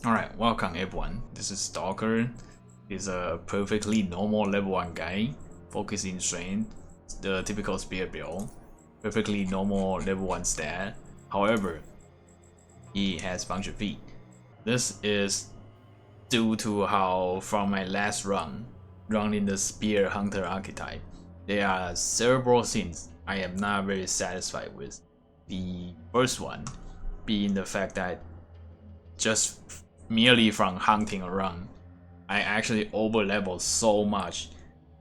Alright, welcome everyone. This is Stalker. He's a perfectly normal level 1 guy, focusing strength, the typical spear build, perfectly normal level 1 stat. However, he has bunch of feet. This is due to how from my last run, running the spear hunter archetype, there are several things I am not very satisfied with. The first one being the fact that just merely from hunting around, I actually over-leveled so much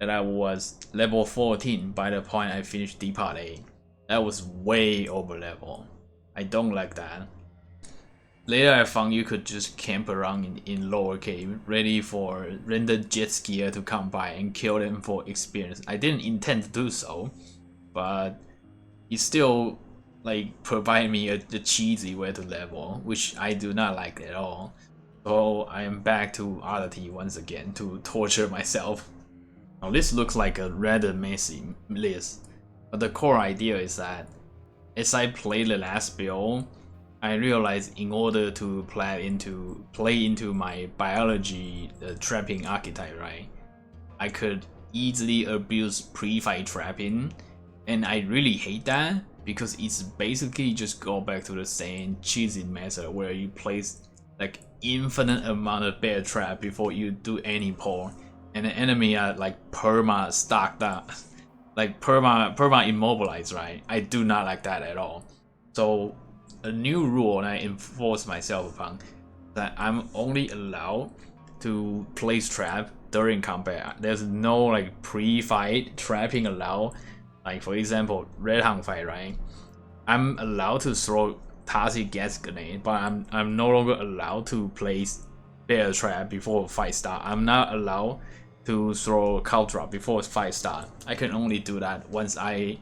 that I was level 14 by the point I finished D-Part A. That was way over-level. I don't like that. Later I found you could just camp around in lower cave, ready for rendered jet skier to come by and kill them for experience. I didn't intend to do so, but it still provide me a cheesy way to level, which I do not like at all. So I am back to oddity once again to torture myself. Now this looks like a rather messy list, but the core idea is that as I play the last build, I realized in order to play into my biology trapping archetype, right, I could easily abuse pre-fight trapping, and I really hate that because it's basically just go back to the same cheesy method where you place like infinite amount of bear trap before you do any pull, and the enemy are like perma stocked up, like perma immobilized, right? I do not like that at all. So a new rule and I enforce myself upon that I'm only allowed to place trap during combat. There's no like pre-fight trapping allowed. Like for example, Red Hunt fight, right? I'm allowed to throw toxic gas grenade, but I'm no longer allowed to place bear trap before fight start. I'm not allowed to throw cow drop before fight start. I can only do that once I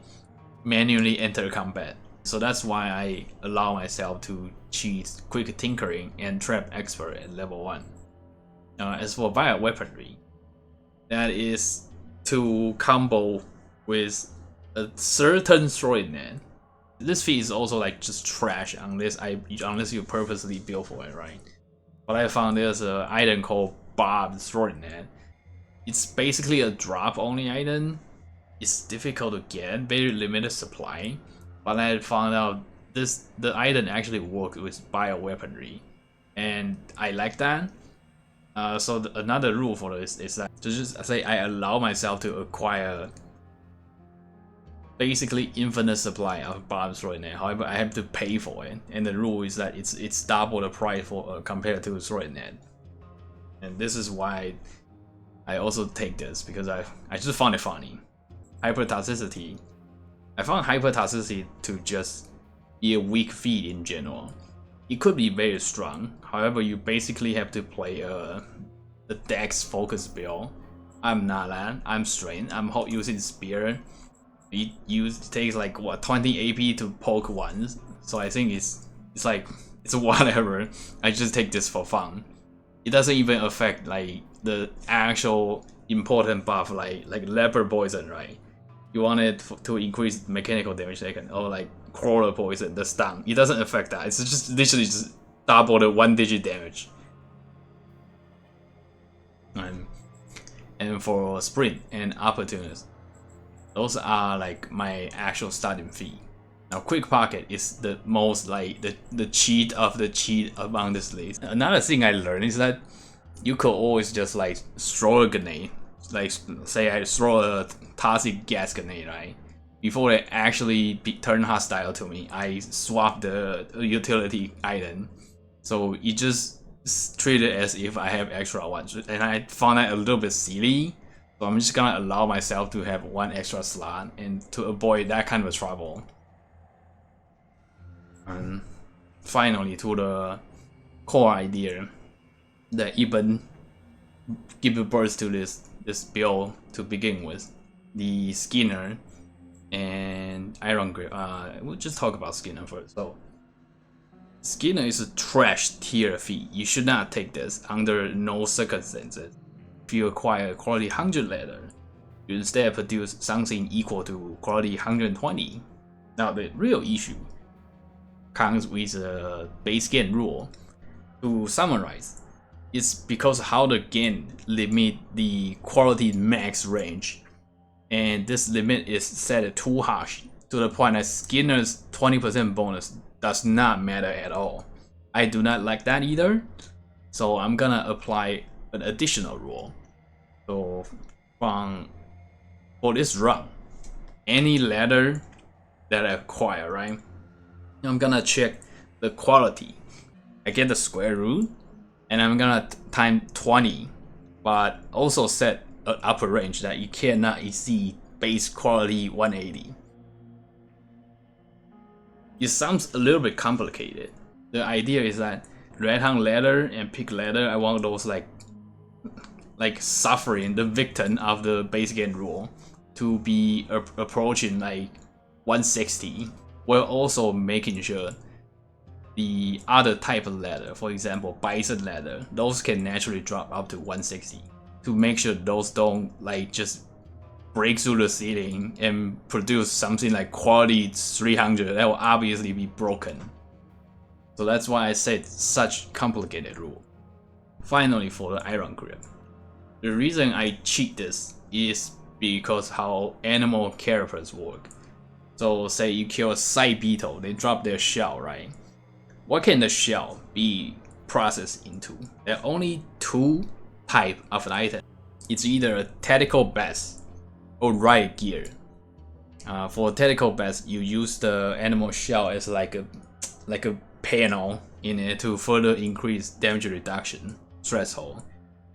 manually enter combat. So that's why I allow myself to cheat quick tinkering and trap expert at level 1. As for bio weaponry, that is to combo with a certain throw net. This feat is also like just trash unless you purposely build for it, right? But I found there's an item called Bob Throw Net. It's basically a drop only item. It's difficult to get, very limited supply. But I found out the item actually works with bio weaponry, and I like that. So another rule for this is that to just say I allow myself to acquire basically infinite supply of Bob's Throw Net. However, I have to pay for it, and the rule is that it's double the price for compared to Throw Net. And this is why I also take this, because I just found it funny. Hyper toxicity. I found hyper toxicity to just be a weak feat in general. It could be very strong. However, you basically have to play a dex focus build. I'm not that. I'm strength. I'm using spear. It takes like what 20 AP to poke once, so I think it's whatever. I just take this for fun. It doesn't even affect like the actual important buff like leopard poison, right? You want it to increase mechanical damage taken, or like crawler poison, the stun. It doesn't affect that. It's just literally just double the 1-digit damage. And for sprint and opportunist, those are like my actual starting fee. Now quick pocket is the most like the cheat of the cheat among this list. Another thing I learned is that you could always just like throw a grenade. Like say I throw a toxic gas grenade, right? Before they actually turn hostile to me, I swap the utility item. So it just treat it as if I have extra ones, and I found that a little bit silly. So I'm just gonna allow myself to have one extra slot and to avoid that kind of trouble. And finally, to the core idea that even give birth to this build to begin with, the Skinner and Iron Grip. We'll just talk about Skinner first. So Skinner is a trash tier feat. You should not take this under no circumstances. If you acquire quality 100 letter, you instead produce something equal to quality 120. Now the real issue comes with a base game rule. to summarize, it's because how the game limit the quality max range, and this limit is set too harsh to the point that Skinner's 20% bonus does not matter at all. I do not like that either, so I'm gonna apply an additional rule. So for this run, any ladder that I acquire, right, I'm gonna check the quality. I get the square root, and I'm gonna time 20, but also set an upper range that you cannot exceed base quality 180. It sounds a little bit complicated. The idea is that red hung ladder and pig ladder, I want those like suffering, the victim of the base game rule, to be approaching like 160, while also making sure the other type of ladder, for example bison ladder, those can naturally drop up to 160, to make sure those don't like just break through the ceiling and produce something like quality 300 that will obviously be broken. So that's why I said such complicated rule. Finally, for the iron grip, the reason I cheat this is because how animal characters work. So say you kill a side beetle, they drop their shell, right? What can the shell be processed into? There are only two types of an item. It's either a tactical vest or riot gear. For tactical vest, you use the animal shell as like a panel in it to further increase damage reduction threshold.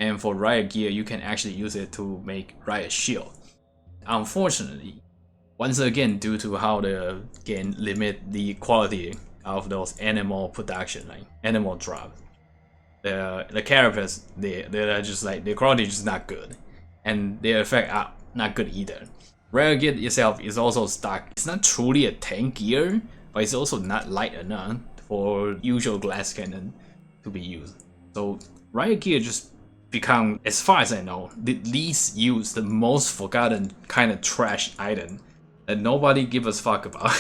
And for riot gear, you can actually use it to make riot shield. Unfortunately, once again, due to how the game limit the quality of those animal production, like animal drop, the characters they're just like their quality is just not good, and their effect are not good either. Riot gear itself is also stuck. It's not truly a tank gear, but it's also not light enough for usual glass cannon to be used. So riot gear just become, as far as I know, the least used, the most forgotten kind of trash item that nobody gives a fuck about.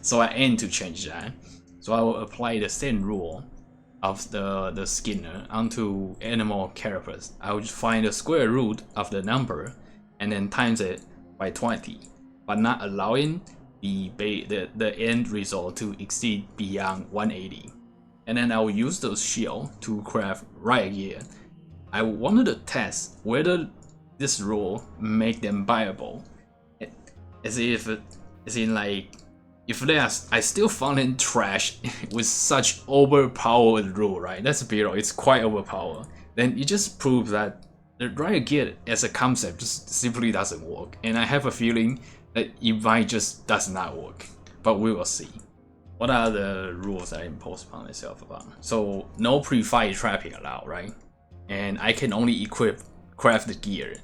So I aim to change that. So I will apply the same rule of the Skinner onto animal characters. I will just find the square root of the number and then times it by 20, but not allowing the end result to exceed beyond 180. And then I will use those shield to craft riot gear. I wanted to test whether this rule make them viable, as in like, if I still found it trash with such overpowered rule, right? Let's be real, it's quite overpowered. Then it just proves that the riot gear as a concept just simply doesn't work, and I have a feeling that it might just does not work, but we will see. What are the rules that I impose upon myself about? So no pre-fight trapping allowed, right? And I can only craft the gear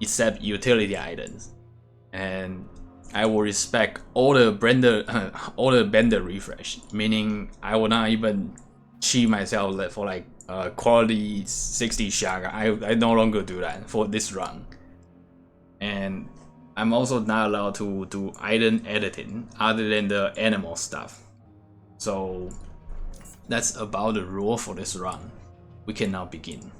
except utility items, and I will respect all the vendor refresh, meaning I will not even cheat myself for like quality 60 shotgun. I no longer do that for this run. And I'm also not allowed to do item editing other than the animal stuff. So that's about the rule for this run. We can now begin.